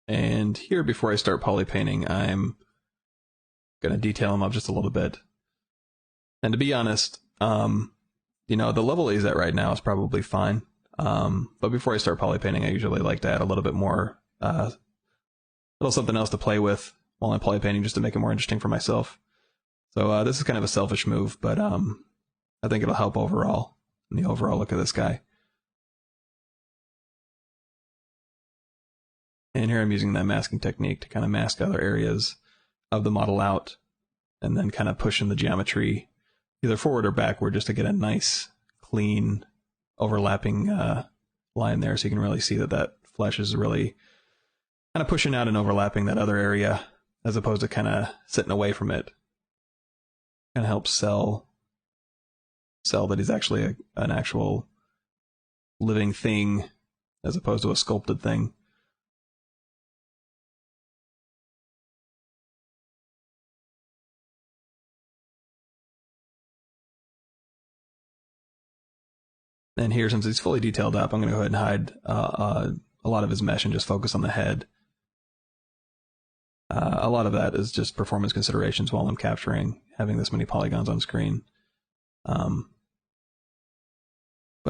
And here, before I start poly painting, I'm going to detail him up just a little bit. And to be honest, you know, the level he's at right now is probably fine. But before I start poly painting, I usually like to add a little bit more, little something else to play with while I'm poly painting, just to make it more interesting for myself. So this is kind of a selfish move, but I think it'll help overall in the overall look of this guy. And here I'm using that masking technique to kind of mask other areas of the model out, and then kind of pushing the geometry either forward or backward just to get a nice, clean, overlapping line there, so you can really see that that flesh is really kind of pushing out and overlapping that other area, as opposed to kind of sitting away from it. Kind of helps sell that he's actually an actual living thing, as opposed to a sculpted thing. And here, since he's fully detailed up, I'm going to go ahead and hide a lot of his mesh and just focus on the head. A lot of that is just performance considerations while I'm capturing, having this many polygons on screen. But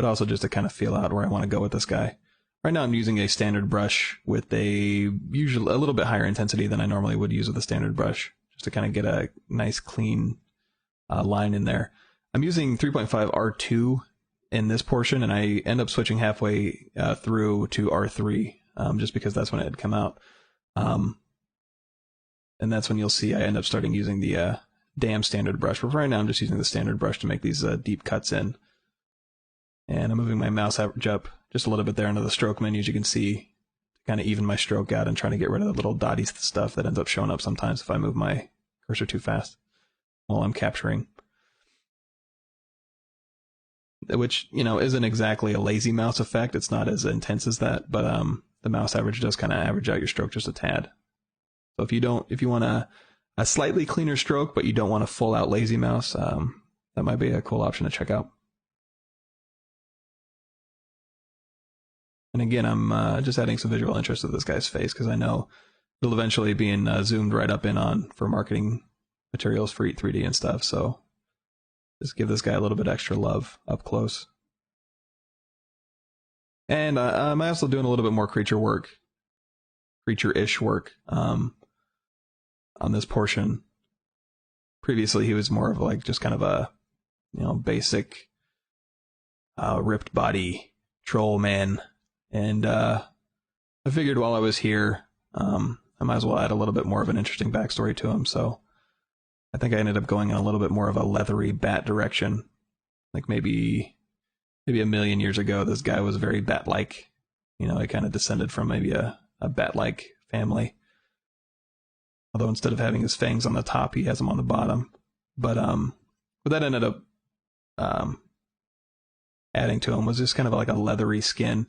also just to kind of feel out where I want to go with this guy. Right now I'm using a standard brush with usually a little bit higher intensity than I normally would use with a standard brush, just to kind of get a nice clean line in there. I'm using 3.5 R2 in this portion, and I end up switching halfway through to R3, just because that's when it had come out. And that's when you'll see I end up starting using the damn standard brush. But right now I'm just using the standard brush to make these deep cuts in. And I'm moving my mouse average up just a little bit there into the stroke menu, as you can see, to kind of even my stroke out and trying to get rid of the little dotty stuff that ends up showing up sometimes if I move my cursor too fast while I'm capturing. Which, you know, isn't exactly a lazy mouse effect. It's not as intense as that, but the mouse average does kind of average out your stroke just a tad. So if you want a slightly cleaner stroke, but you don't want a full out lazy mouse, that might be a cool option to check out. And again, I'm just adding some visual interest to this guy's face, because I know it'll eventually be zoomed right up in on for marketing materials for Eat 3D and stuff. So just give this guy a little bit extra love up close. And I'm also doing a little bit more creature-ish work on this portion. Previously, he was more of like just kind of a, you know, basic ripped body troll man. And I figured while I was here, I might as well add a little bit more of an interesting backstory to him. So I think I ended up going in a little bit more of a leathery bat direction. Like maybe a million years ago, this guy was very bat-like. You know, he kind of descended from maybe a bat-like family. Although instead of having his fangs on the top, he has them on the bottom. But what that ended up adding to him was just kind of like a leathery skin.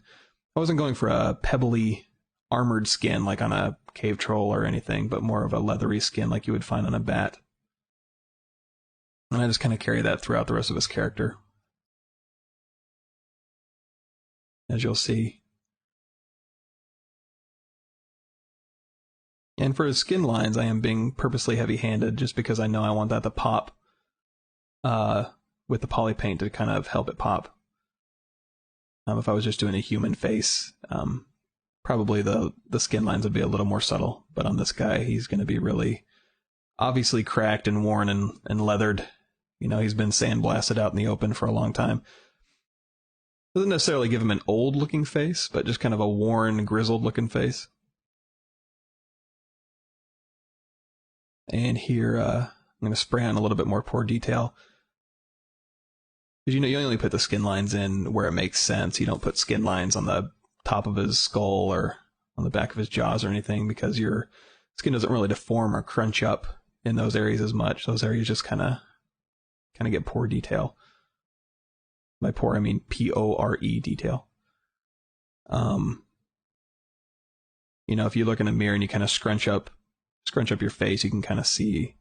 I wasn't going for a pebbly armored skin like on a cave troll or anything, but more of a leathery skin like you would find on a bat. And I just kind of carry that throughout the rest of his character, as you'll see. And for his skin lines, I am being purposely heavy-handed just because I know I want that to pop with the poly paint to kind of help it pop. If I was just doing a human face, probably the skin lines would be a little more subtle. But on this guy, he's going to be really obviously cracked and worn and leathered. You know, he's been sandblasted out in the open for a long time. Doesn't necessarily give him an old-looking face, but just kind of a worn, grizzled-looking face. And here, I'm going to spray on a little bit more poor detail. Because, you know, you only put the skin lines in where it makes sense. You don't put skin lines on the top of his skull or on the back of his jaws or anything, because your skin doesn't really deform or crunch up in those areas as much. Those areas just kind of get poor detail. By poor, I mean P-O-R-E detail. You know, if you look in a mirror and you kind of scrunch up your face, you can kind of see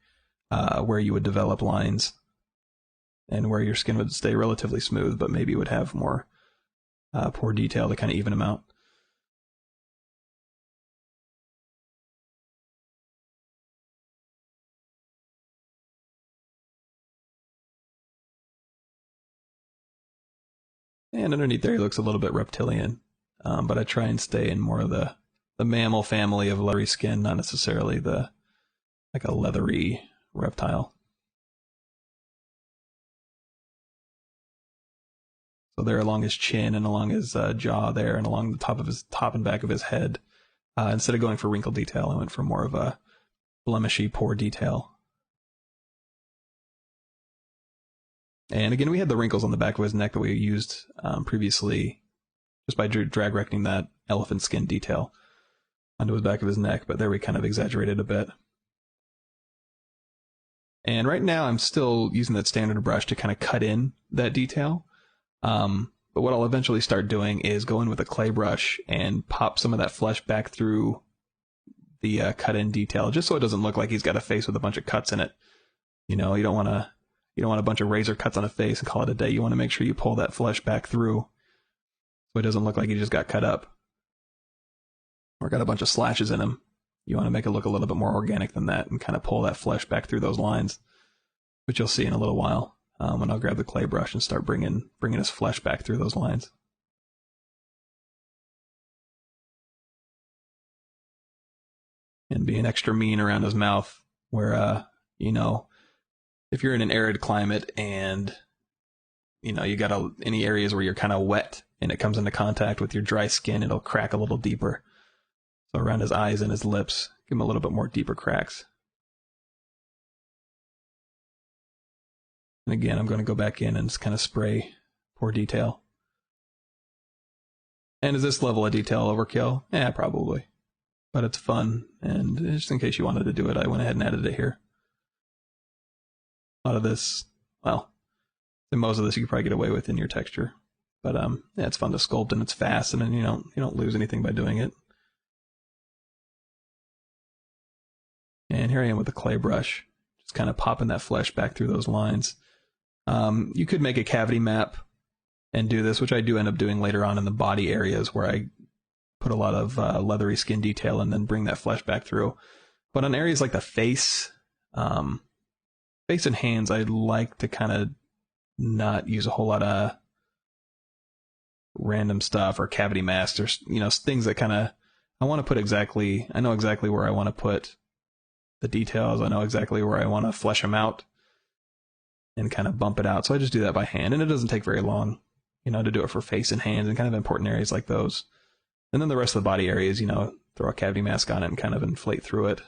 where you would develop lines and where your skin would stay relatively smooth, but maybe would have more poor detail to kind of even them out. And underneath there, he looks a little bit reptilian. But I try and stay in more of the mammal family of leathery skin, not necessarily like a leathery reptile. So there along his chin and along his jaw there and along the top and back of his head. Instead of going for wrinkle detail, I went for more of a blemishy, poor detail. And again, we had the wrinkles on the back of his neck that we used previously just by drag reckoning that elephant skin detail onto his back of his neck, but there we kind of exaggerated a bit. And right now I'm still using that standard brush to kind of cut in that detail. But what I'll eventually start doing is go in with a clay brush and pop some of that flesh back through the cut-in detail, just so it doesn't look like he's got a face with a bunch of cuts in it. You know, you don't want a bunch of razor cuts on a face and call it a day. You want to make sure you pull that flesh back through so it doesn't look like he just got cut up or got a bunch of slashes in him. You want to make it look a little bit more organic than that and kind of pull that flesh back through those lines, which you'll see in a little while. When I'll grab the clay brush and start bringing his flesh back through those lines. And being extra mean around his mouth, where, you know, if you're in an arid climate and, you know, you got any areas where you're kind of wet and it comes into contact with your dry skin, it'll crack a little deeper. So around his eyes and his lips, give him a little bit more deeper cracks. And again, I'm going to go back in and just kind of spray poor detail. And is this level of detail overkill? Yeah, probably. But it's fun, and just in case you wanted to do it, I went ahead and added it here. A lot of this, well, most of this you could probably get away with in your texture. But yeah, it's fun to sculpt, and it's fast, and then you don't lose anything by doing it. And here I am with the clay brush, just kind of popping that flesh back through those lines. You could make a cavity map and do this, which I do end up doing later on in the body areas where I put a lot of leathery skin detail and then bring that flesh back through. But on areas like the face and hands, I like to kind of not use a whole lot of random stuff or cavity masks or, you know, things that kind of, I know exactly where I want to put the details. I know exactly where I want to flesh them out and kind of bump it out. So I just do that by hand, and it doesn't take very long, you know, to do it for face and hands and kind of important areas like those. And then the rest of the body areas, you know, throw a cavity mask on it and kind of inflate through it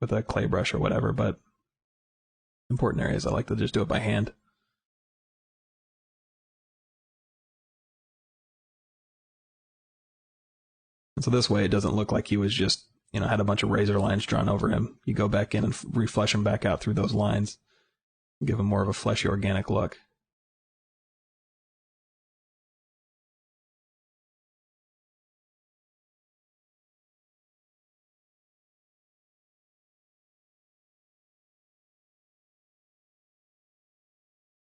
with a clay brush or whatever. But important areas, I like to just do it by hand. And so this way it doesn't look like he was just, you know, had a bunch of razor lines drawn over him. You go back in and reflesh him back out through those lines. Give him more of a fleshy, organic look.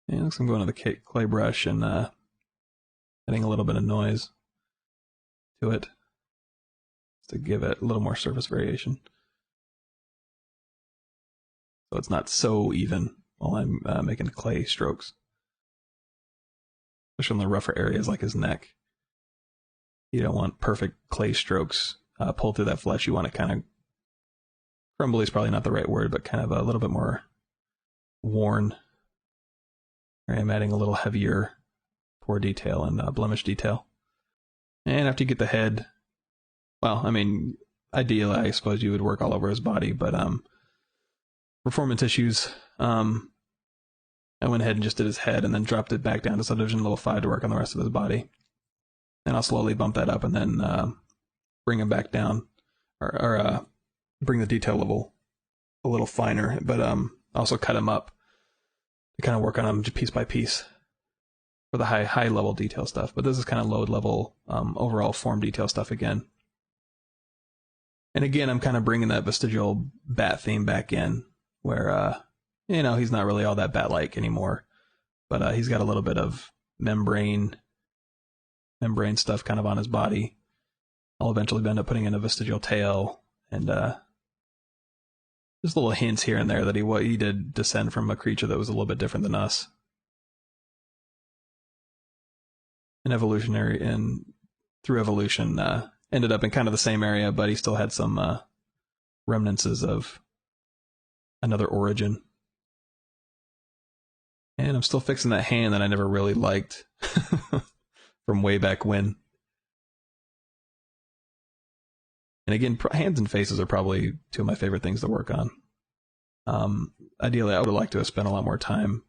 And looks like I'm going to the clay brush and adding a little bit of noise to it to give it a little more surface variation. So it's not so even while I'm making clay strokes. Especially on the rougher areas like his neck. You don't want perfect clay strokes pulled through that flesh. You want it kind of, crumbly is probably not the right word, but kind of a little bit more worn. I'm adding a little heavier pore detail and blemish detail. And after you get the head, well, I mean, ideally, I suppose you would work all over his body, but performance issues, I went ahead and just did his head and then dropped it back down to subdivision level 5 to work on the rest of his body. And I'll slowly bump that up and then bring him back down, or bring the detail level a little finer, but also cut him up to kind of work on him piece by piece for the high level detail stuff. But this is kind of low level overall form detail stuff again. And again, I'm kind of bringing that vestigial bat theme back in, where you know, he's not really all that bat-like anymore, but he's got a little bit of membrane stuff kind of on his body. I'll eventually end up putting in a vestigial tail and just little hints here and there that he did descend from a creature that was a little bit different than us. an evolutionary and through evolution ended up in kind of the same area, but he still had some remnants of another origin. And I'm still fixing that hand that I never really liked from way back when. And again, hands and faces are probably two of my favorite things to work on. Ideally, I would have liked to have spent a lot more time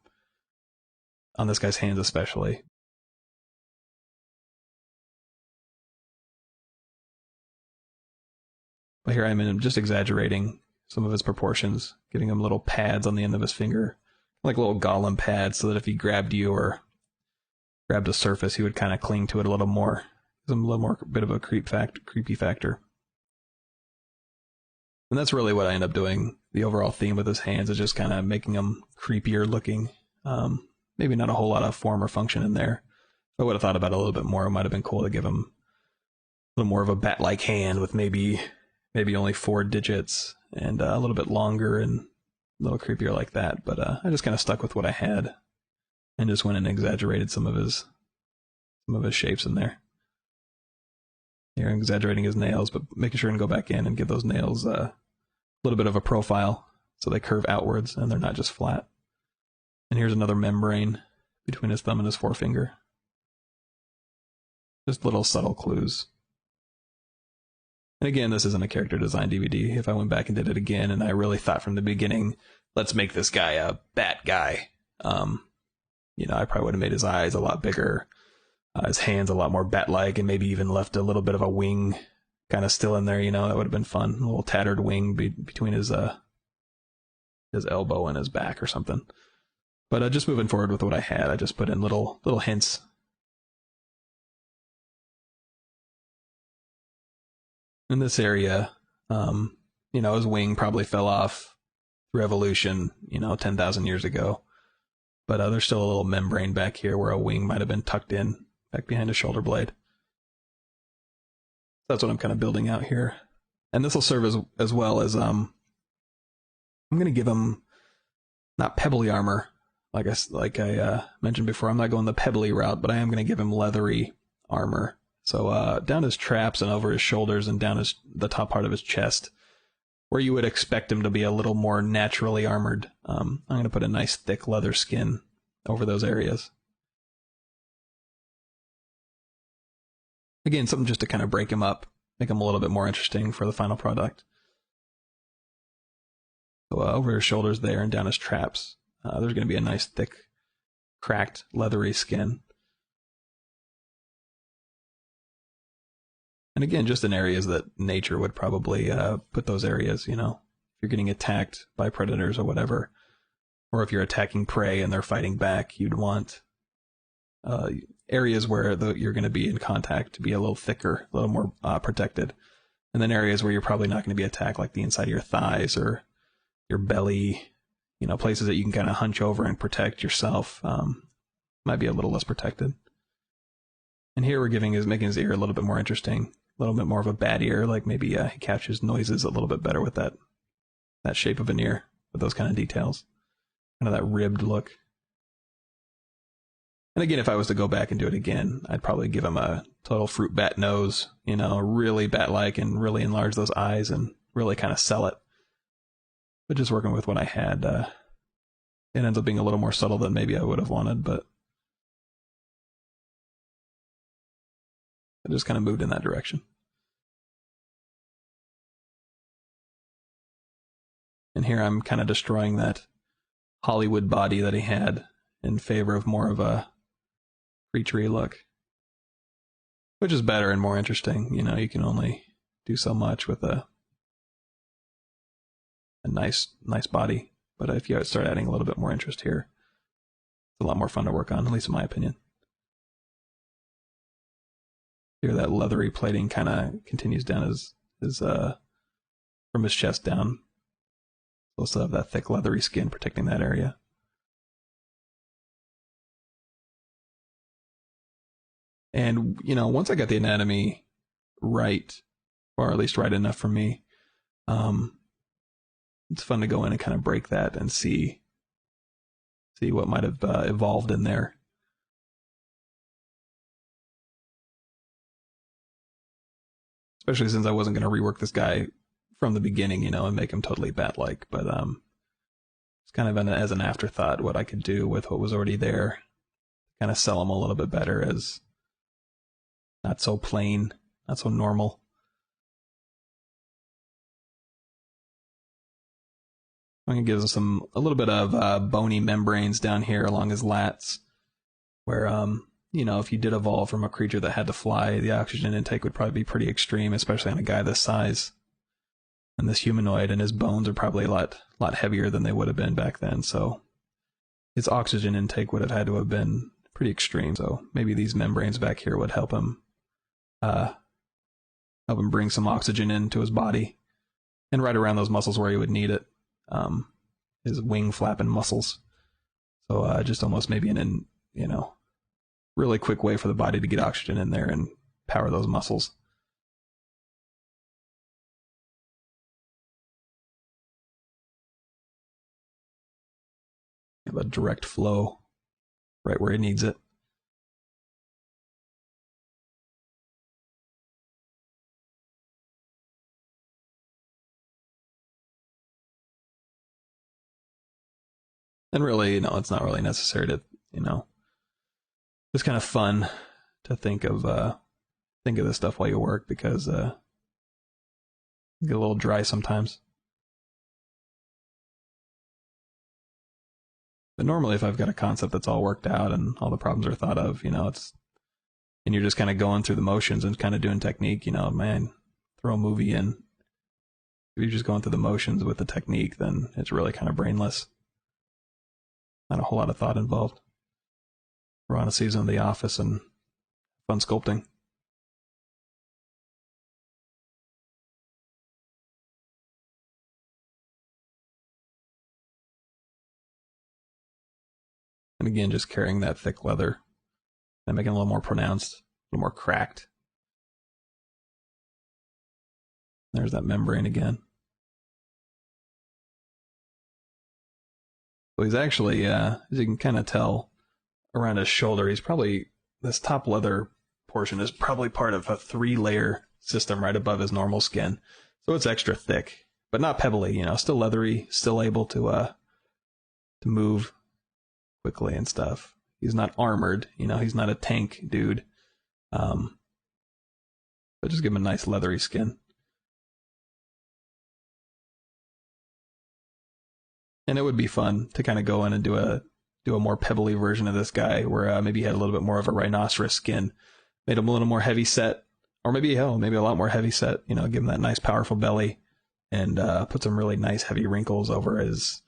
on this guy's hands especially. But here I am just exaggerating some of his proportions, giving him little pads on the end of his finger, like little golem pads, so that if he grabbed you or grabbed a surface, he would kind of cling to it a little more. Gives him a little more bit of a creepy factor. And that's really what I end up doing. The overall theme with his hands is just kind of making them creepier looking. Maybe not a whole lot of form or function in there. If I would have thought about it a little bit more, it might have been cool to give him a little more of a bat-like hand with maybe only 4 digits and a little bit longer and a little creepier like that. But I just kind of stuck with what I had and just went and exaggerated some of his shapes in there. Here I'm exaggerating his nails, but making sure to go back in and give those nails a little bit of a profile so they curve outwards and they're not just flat. And here's another membrane between his thumb and his forefinger. Just little subtle clues. And again, this isn't a character design DVD. If I went back and did it again and I really thought from the beginning, let's make this guy a bat guy, I probably would have made his eyes a lot bigger, his hands a lot more bat-like, and maybe even left a little bit of a wing kind of still in there, that would have been fun. A little tattered wing between his elbow and his back or something. But just moving forward with what I had, I just put in little hints. In this area, his wing probably fell off through evolution, 10,000 years ago. But there's still a little membrane back here where a wing might have been tucked in back behind a shoulder blade. That's what I'm kind of building out here. And this will serve as well as I'm going to give him not pebbly armor, like I mentioned before. I'm not going the pebbly route, but I am going to give him leathery armor. So down his traps and over his shoulders and down the top part of his chest, where you would expect him to be a little more naturally armored, I'm going to put a nice thick leather skin over those areas. Again, something just to kind of break him up, make him a little bit more interesting for the final product. So over his shoulders there and down his traps, there's going to be a nice thick, cracked, leathery skin. And again, just in areas that nature would probably put those areas, if you're getting attacked by predators or whatever, or if you're attacking prey and they're fighting back, you'd want areas where you're going to be in contact to be a little thicker, a little more protected. And then areas where you're probably not going to be attacked, like the inside of your thighs or your belly, places that you can kind of hunch over and protect yourself, might be a little less protected. And here we're making his ear a little bit more interesting, a little bit more of a bat ear, like maybe he catches noises a little bit better with that shape of an ear, with those kind of details, kind of that ribbed look. And again, if I was to go back and do it again, I'd probably give him a total fruit bat nose, really bat-like, and really enlarge those eyes and really kind of sell it. But just working with what I had, it ends up being a little more subtle than maybe I would have wanted, but I just kind of moved in that direction. And here I'm kind of destroying that Hollywood body that he had in favor of more of a creaturey look, which is better and more interesting. You can only do so much with a nice body, but if you start adding a little bit more interest here, it's a lot more fun to work on, at least in my opinion. Here that leathery plating kind of continues down from his chest down. We'll still have that thick leathery skin protecting that area. And, once I got the anatomy right, or at least right enough for me, it's fun to go in and kind of break that and see what might have evolved in there. especially since I wasn't going to rework this guy from the beginning, and make him totally bat-like. But it's kind of as an afterthought what I could do with what was already there, kind of sell him a little bit better as not so plain, not so normal. I'm going to give him a little bit of bony membranes down here along his lats, where, if you did evolve from a creature that had to fly, the oxygen intake would probably be pretty extreme, especially on a guy this size. And this humanoid, and his bones are probably a lot heavier than they would have been back then, so his oxygen intake would have had to have been pretty extreme. So maybe these membranes back here would help him bring some oxygen into his body, and right around those muscles where he would need it. His wing flapping muscles. So just almost maybe an really quick way for the body to get oxygen in there and power those muscles. Have a direct flow right where he needs it. And really, it's not really necessary to, it's kind of fun to think of this stuff while you work, because you get a little dry sometimes. But normally, if I've got a concept that's all worked out and all the problems are thought of, and you're just kind of going through the motions and kind of doing technique, man, throw a movie in. If you're just going through the motions with the technique, then it's really kind of brainless. Not a whole lot of thought involved. We're on a season of The Office and fun sculpting. And again, just carrying that thick leather and making it a little more pronounced, a little more cracked. There's that membrane again. So he's actually, as you can kind of tell, around his shoulder, this top leather portion is probably part of a 3-layer system right above his normal skin. So it's extra thick, but not pebbly, still leathery, still able to move quickly and stuff. He's not armored, he's not a tank dude. But just give him a nice leathery skin. And it would be fun to kind of go in and do a more pebbly version of this guy, where maybe he had a little bit more of a rhinoceros skin, made him a little more heavy set, or maybe a lot more heavy set. Give him that nice powerful belly, and put some really nice heavy wrinkles over his,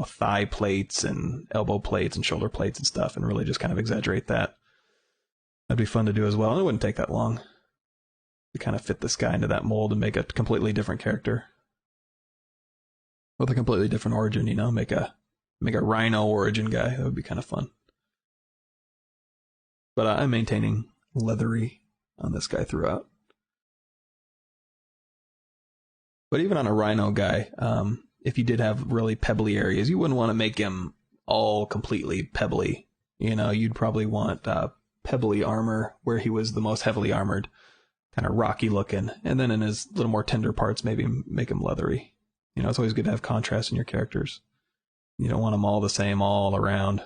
thigh plates and elbow plates and shoulder plates and stuff, and really just kind of exaggerate that. That'd be fun to do as well, and it wouldn't take that long to kind of fit this guy into that mold and make a completely different character with a completely different origin. Make a rhino origin guy. That would be kind of fun. But I'm maintaining leathery on this guy throughout. But even on a rhino guy, if you did have really pebbly areas, you wouldn't want to make him all completely pebbly. You'd probably want pebbly armor where he was the most heavily armored, kind of rocky looking. And then in his little more tender parts, maybe make him leathery. It's always good to have contrast in your characters. You don't want them all the same all around.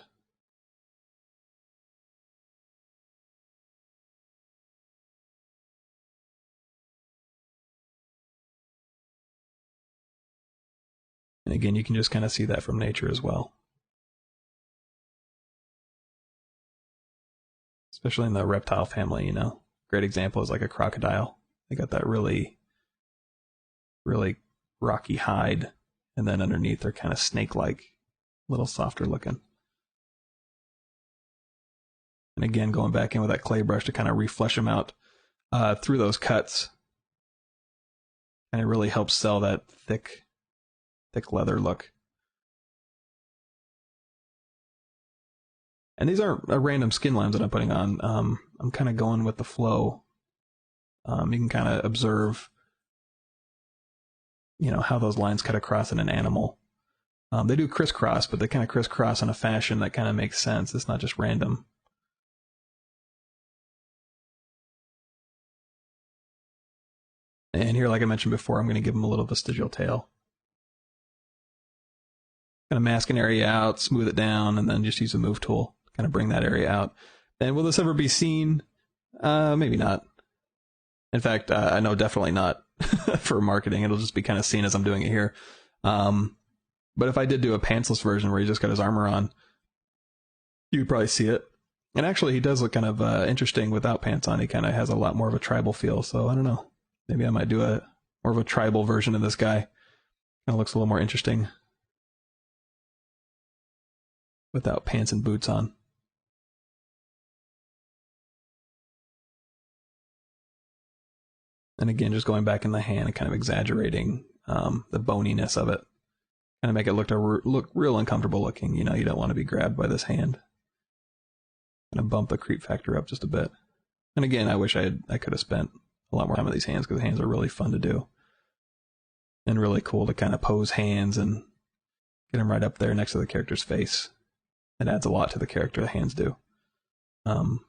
And again, you can just kind of see that from nature as well. Especially in the reptile family, Great example is like a crocodile. They got that really, really rocky hide, and then underneath they're kind of snake-like, a little softer looking. And again, going back in with that clay brush to kind of reflesh them out through those cuts. And it really helps sell that thick leather look. And these aren't random skin lines that I'm putting on. I'm kind of going with the flow. You can kind of observe, how those lines cut across in an animal. They do crisscross, but they kind of crisscross in a fashion that kind of makes sense. It's not just random. And here, like I mentioned before, I'm going to give him a little vestigial tail. Kind of mask an area out, smooth it down, and then just use the move tool. Kind of bring that area out. And will this ever be seen? Maybe not. In fact, I know definitely not for marketing. It'll just be kind of seen as I'm doing it here. But if I did do a pantsless version where he just got his armor on, you would probably see it. And actually, he does look kind of interesting without pants on. He kind of has a lot more of a tribal feel. So I don't know. Maybe I might do a more of a tribal version of this guy. Kind of looks a little more interesting without pants and boots on. And again, just going back in the hand and kind of exaggerating the boniness of it. Kind of make it look real uncomfortable looking. You know, you don't want to be grabbed by this hand. Kind of bump the creep factor up just a bit. And again, I wish I could have spent a lot more time with these hands, because the hands are really fun to do. And really cool to kind of pose hands and get them right up there next to the character's face. It adds a lot to the character, the hands do. But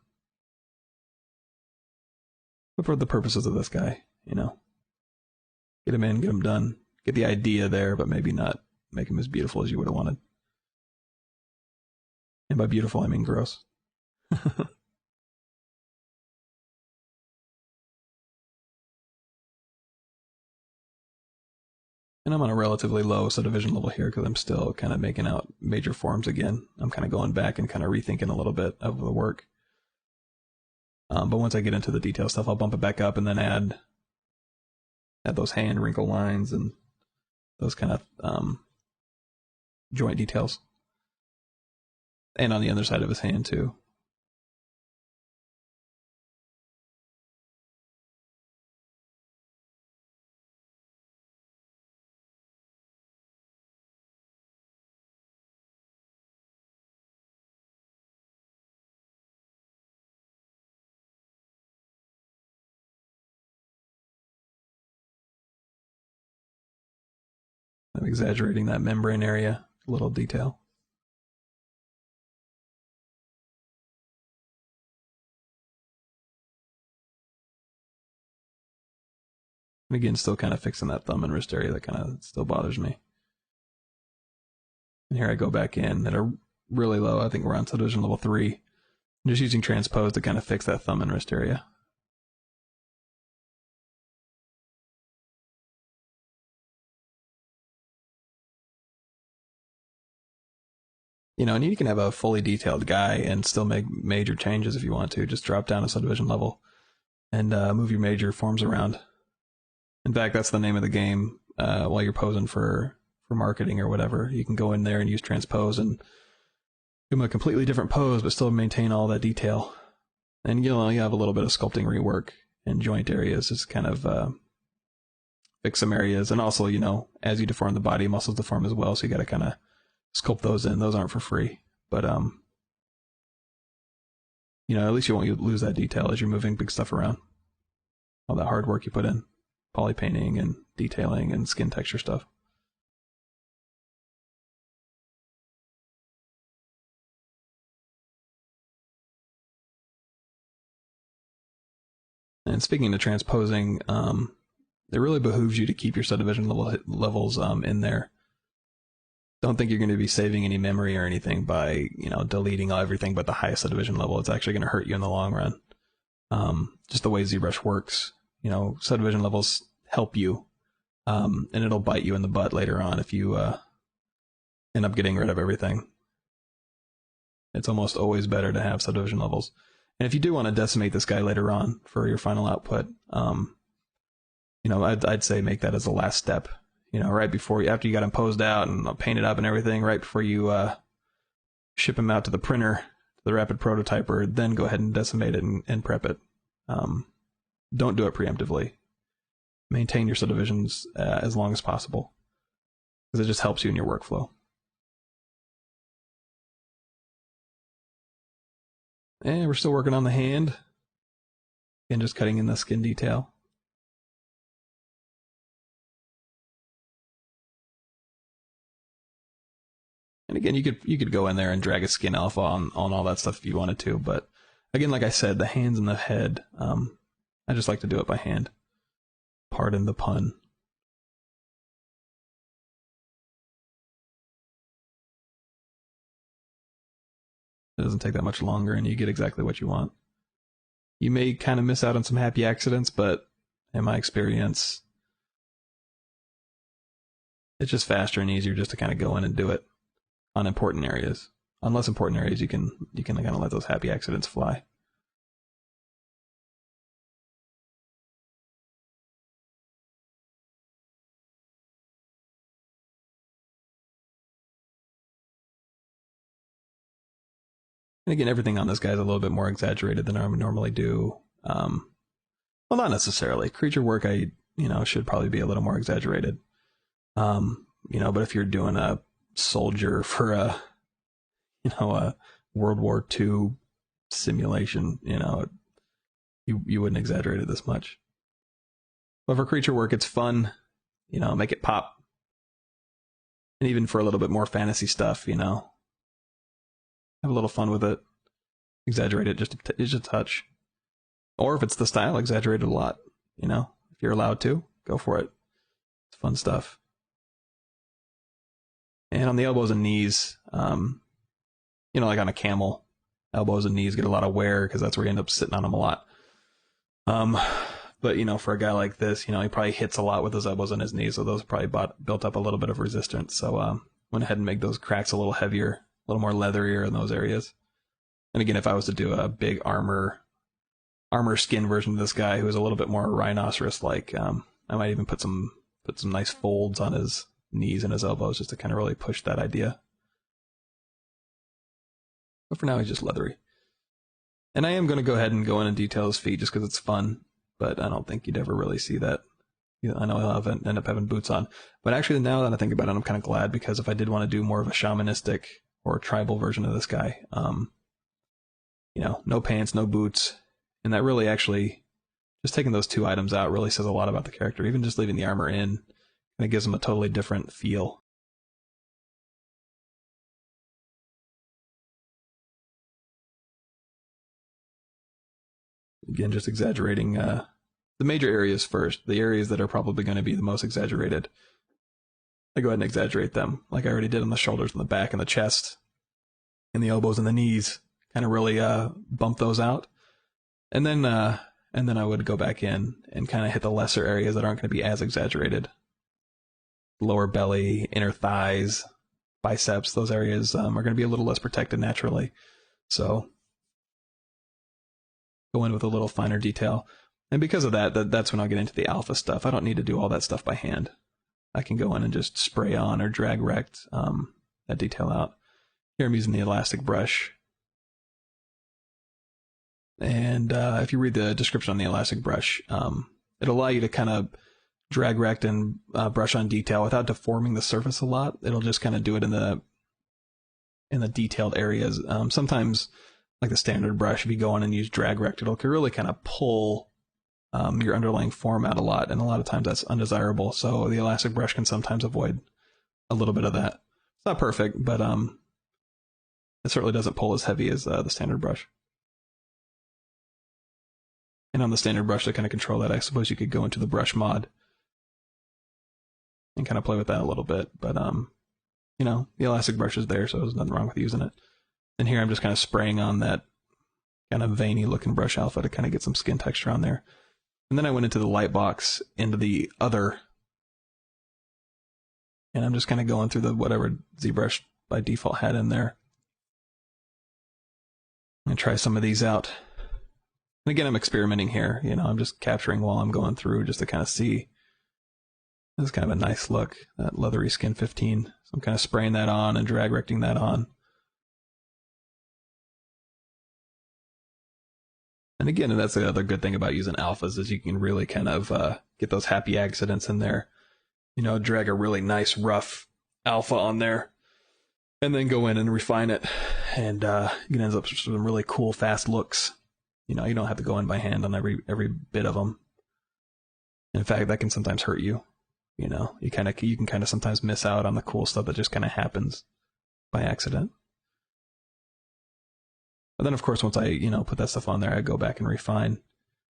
for the purposes of this guy, you know, get him in, get him done. Get the idea there, but maybe not make him as beautiful as you would have wanted. And by beautiful, I mean gross. And I'm on a relatively low subdivision level here because I'm still kind of making out major forms again. I'm kind of going back and kind of rethinking a little bit of the work. But once I get into the detail stuff, I'll bump it back up and then add those hand wrinkle lines and those kind of joint details. And on the other side of his hand too. I'm exaggerating that membrane area, a little detail. And again, still kind of fixing that thumb and wrist area that kind of still bothers me. And here I go back in at a really low, I think we're on subdivision level 3. I'm just using transpose to kind of fix that thumb and wrist area. You know, and you can have a fully detailed guy and still make major changes if you want to. Just drop down a subdivision level and move your major forms around. In fact, that's the name of the game. While you're posing for marketing or whatever, you can go in there and use transpose and give them a completely different pose, but still maintain all that detail. And you know, you have a little bit of sculpting rework in joint areas, just kind of fix some areas. And also, you know, as you deform the body, muscles deform as well, so you got to kind of sculpt those in. Those aren't for free, but you know, at least you won't lose that detail as you're moving big stuff around. All that hard work you put in, poly painting and detailing and skin texture stuff. And speaking of transposing, it really behooves you to keep your subdivision levels in there. Don't think you're going to be saving any memory or anything by, you know, deleting everything but the highest subdivision level. It's actually going to hurt you in the long run. Just the way Zbrush works, you know, subdivision levels help you, and it'll bite you in the butt later on if you end up getting rid of everything. It's almost always better to have subdivision levels. And if you do want to decimate this guy later on for your final output, you know, I'd say make that as the last step. You know, right before, after you got him posed out and painted up and everything, right before you ship him out to the printer, to the rapid prototyper, then go ahead and decimate it and prep it. Don't do it preemptively. Maintain your subdivisions as long as possible, because it just helps you in your workflow. And we're still working on the hand. And just cutting in the skin detail. And again, you could go in there and drag a skin alpha on all that stuff if you wanted to, but again, like I said, the hands and the head, I just like to do it by hand. Pardon the pun. It doesn't take that much longer, and you get exactly what you want. You may kind of miss out on some happy accidents, but in my experience, it's just faster and easier just to kind of go in and do it on important areas. On less important areas, you can kind of let those happy accidents fly. And again, everything on this guy is a little bit more exaggerated than I would normally do. Well, not necessarily. Creature work, should probably be a little more exaggerated. But if you're doing a soldier for a World War II simulation, you wouldn't exaggerate it this much. But for creature work, it's fun, make it pop. And even for a little bit more fantasy stuff, have a little fun with it. Exaggerate it just a touch. Or if it's the style, exaggerate it a lot. If you're allowed to, go for it. It's fun stuff. And on the elbows and knees, like on a camel, elbows and knees get a lot of wear because that's where you end up sitting on them a lot. But for a guy like this, he probably hits a lot with his elbows and his knees, so those probably built up a little bit of resistance. So went ahead and made those cracks a little heavier, a little more leatherier in those areas. And again, if I was to do a big armor skin version of this guy who is a little bit more rhinoceros-like, I might even put some nice folds on his knees and his elbows just to kind of really push that idea. But for now, he's just leathery. And I am going to go ahead and go in and detail his feet just because it's fun, but I don't think you'd ever really see that. I know he'll end up having boots on. But actually, now that I think about it, I'm kind of glad, because if I did want to do more of a shamanistic or tribal version of this guy, no pants, no boots. And that really actually, just taking those two items out really says a lot about the character. Even just leaving the armor in, and it gives him a totally different feel. Again, just exaggerating the major areas first, the areas that are probably going to be the most exaggerated. I go ahead and exaggerate them, like I already did on the shoulders and the back and the chest, and the elbows and the knees. Kind of really bump those out. And then I would go back in and kind of hit the lesser areas that aren't going to be as exaggerated. Lower belly, inner thighs, biceps, those areas are going to be a little less protected naturally. So go in with a little finer detail. And because of that's when I'll get into the alpha stuff. I don't need to do all that stuff by hand. I can go in and just spray on or drag rect that detail out. Here I'm using the elastic brush. And if you read the description on the elastic brush, it'll allow you to kind of drag rect and brush on detail without deforming the surface a lot. It'll just kind of do it in the detailed areas. Sometimes, like the standard brush, if you go in and use drag rect, it'll really kind of pull your underlying form out a lot, and a lot of times that's undesirable. So the elastic brush can sometimes avoid a little bit of that. It's not perfect, but it certainly doesn't pull as heavy as the standard brush. And on the standard brush to kind of control that, I suppose you could go into the brush mod and kind of play with that a little bit. But, the elastic brush is there, so there's nothing wrong with using it. And here I'm just kind of spraying on that kind of veiny looking brush alpha to kind of get some skin texture on there. And then I went into the light box, into the other, and I'm just kind of going through the whatever ZBrush by default had in there. I'm going to try some of these out. And again, I'm experimenting here. I'm just capturing while I'm going through just to kind of see. This is kind of a nice look, that leathery skin 15. So I'm kind of spraying that on and drag recting that on. And again, that's the other good thing about using alphas is you can really kind of get those happy accidents in there. Drag a really nice rough alpha on there and then go in and refine it. And you can end up with some really cool, fast looks. You don't have to go in by hand on every bit of them. In fact, that can sometimes hurt you. You can kind of sometimes miss out on the cool stuff that just kind of happens by accident. But then, of course, once I put that stuff on there, I go back and refine.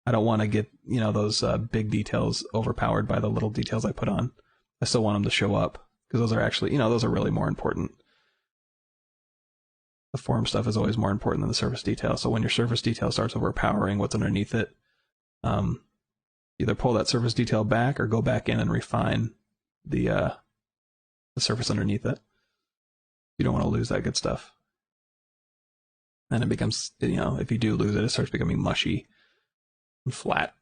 I don't want to get, those big details overpowered by the little details I put on. I still want them to show up because those are actually, those are really more important. The form stuff is always more important than the surface detail. So when your surface detail starts overpowering what's underneath it, either pull that surface detail back or go back in and refine the surface underneath it. You don't want to lose that good stuff. And it becomes, if you do lose it, it starts becoming mushy and flat,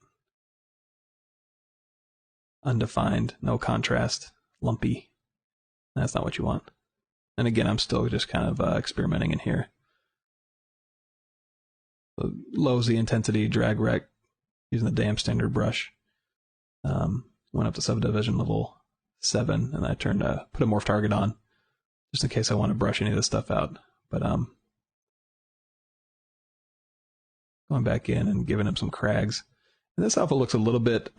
undefined, no contrast, lumpy. That's not what you want. And again, I'm still just kind of experimenting in here. So low Z intensity, drag rec, using the damn standard brush. Went up to subdivision level 7, and I put a morph target on, just in case I want to brush any of this stuff out. But going back in and giving him some crags. And this alpha looks a little bit,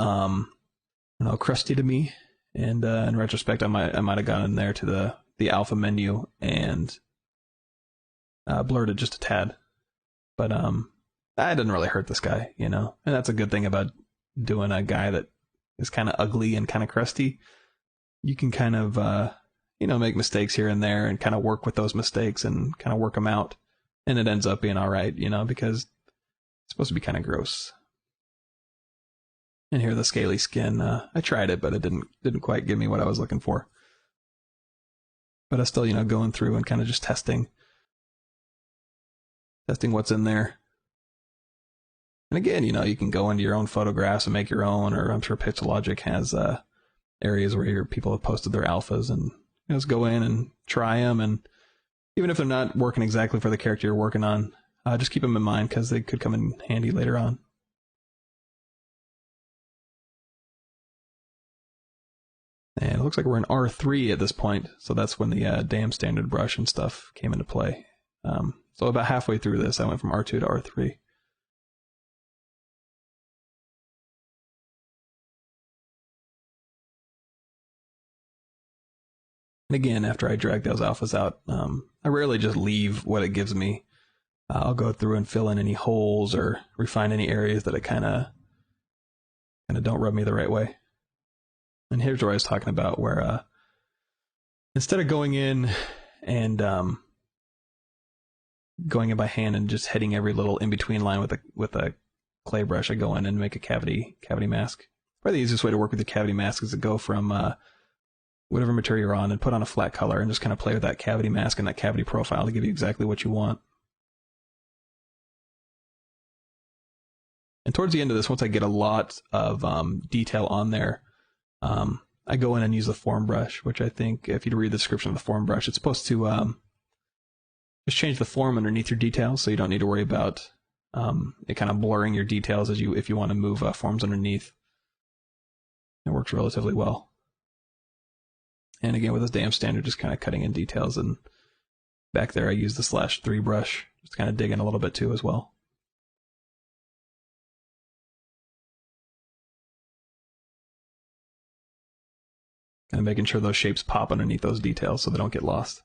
crusty to me. And in retrospect, I might have gone in there to the alpha menu and blurred it just a tad. But that didn't really hurt this guy, And that's a good thing about doing a guy that is kind of ugly and kind of crusty. You can kind of, make mistakes here and there and kind of work with those mistakes and kind of work them out. And it ends up being all right, because it's supposed to be kind of gross. And here the scaly skin, I tried it, but it didn't quite give me what I was looking for. But I still, going through and kind of just testing what's in there. And again, you can go into your own photographs and make your own, or I'm sure Pixelogic has areas where people have posted their alphas, and just go in and try them. And even if they're not working exactly for the character you're working on, just keep them in mind because they could come in handy later on. And it looks like we're in R3 at this point, so that's when the damn standard brush and stuff came into play. So about halfway through this, I went from R2 to R3. And again, after I drag those alphas out, I rarely just leave what it gives me. I'll go through and fill in any holes or refine any areas that it kind of don't rub me the right way. And here's where I was talking about where instead of going in and going in by hand and just hitting every little in-between line with a clay brush, I go in and make a cavity mask. Probably the easiest way to work with the cavity mask is to go from whatever material you're on and put on a flat color and just kind of play with that cavity mask and that cavity profile to give you exactly what you want. And towards the end of this, once I get a lot of detail on there, I go in and use the form brush, which I think if you read the description of the form brush, it's supposed to just change the form underneath your details, so you don't need to worry about it kind of blurring your details if you want to move forms underneath. It works relatively well. And again, with this damn standard, just kind of cutting in details. And back there, I use the /3 brush, just kind of dig in a little bit too as well. Kind of making sure those shapes pop underneath those details so they don't get lost.